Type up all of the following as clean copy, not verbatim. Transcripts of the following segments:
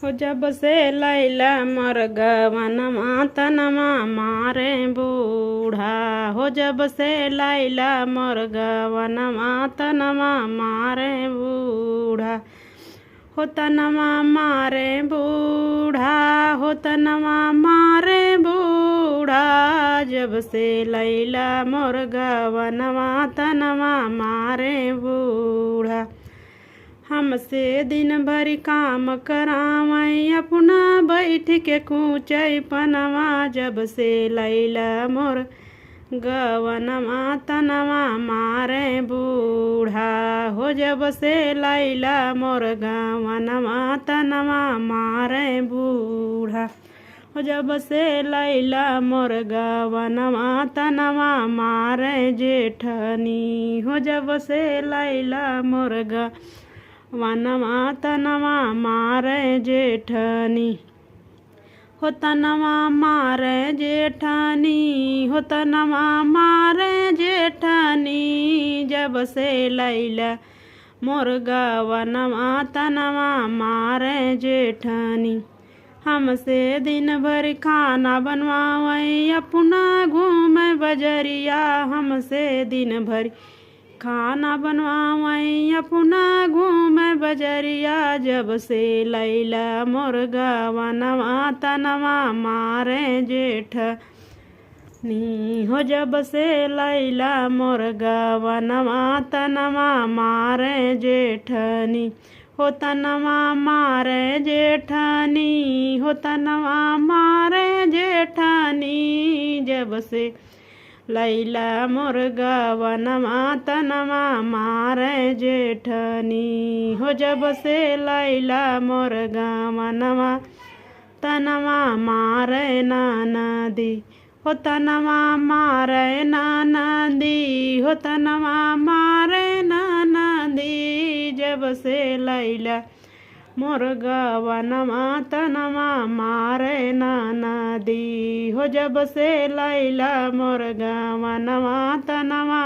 हो जब से लैला मर गवनमा तनमा मारे बूढ़ा। हो जब से लैला मर गवनमा तनमा मारे बूढ़ा। हो तनमा मारे बूढ़ा। हो तनमा मारे बूढ़ा। जब से लैला मोर गवनमा तनमा मारे बूढ़ा। हमसे दिन भर काम करावई अपना बैठ के कूचई पनवा। जब से लैला मोर गवनमा तनवा मारे बूढ़ा। हो जब से लैला मोर गवनमा तनवा मारे बूढ़ा। हो जब से लैला मोर गवनमा तनवा मारे जेठनी। हो जब से लैला मोर वनमा तनवा मारे जेठनी। हो तनवा मारे जेठनी। हो तनवा मारे जेठनी। जब से लैला मोर गवनमा तनवा मारे जेठनी। हमसे दिन भर खाना बनवावई अपना घूमे बजरिया। हमसे दिन भर खाना बनवावई अपना घूमे बजरिया। जब से लैला मोर गवनमा तनवा मारे जेठनी। हो जब से लैला मोर गवनमा तनवा मारे जेठनी। हो तनवा मारे जेठनी। हो तनवा मारे जेठनी। जब से लैला मोर गवनमा तनवा मारे जेठनी। हो जब से लैला मोर गवनमा तनवा मारे ननदी। हो तनवा मारे ननदी। हो तनवा मारे ननदी। जब से लैला मोर गवनमा तनवा मारे ननदी। हो जब से लैला मोर गवनमा तनवा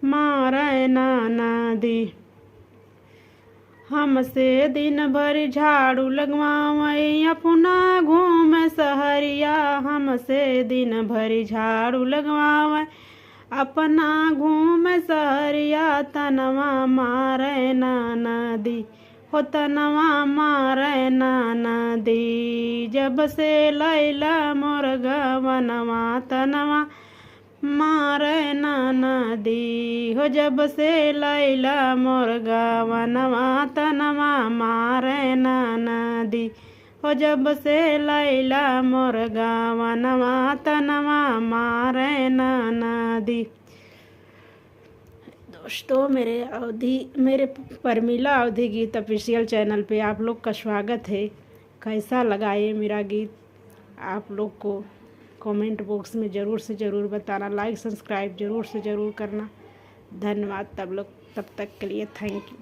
मारे ननदी। हमसे दिन भर झाड़ू लगवावई अपना घूमे सहरिया। हमसे दिन भर झाड़ू लगवावई अपना घूमे सहरिया। तनवा मारे ननदी। हो तनवा मारे ननदी। जब से लैला मोर गवनमा तनवा मारे ननदी। हो जब से लैला मोर गवनमा तनवा मारे ननदी। हो जब से लैला मोर गवनमा तनवा मारे ननदी। दोस्तों मेरे परमिला अवधि गीत ऑफिशियल चैनल पे आप लोग का स्वागत है। कैसा लगा ये मेरा गीत आप लोग को कमेंट बॉक्स में ज़रूर से ज़रूर बताना। लाइक सब्सक्राइब ज़रूर से ज़रूर करना। धन्यवाद तब तक के लिए थैंक यू।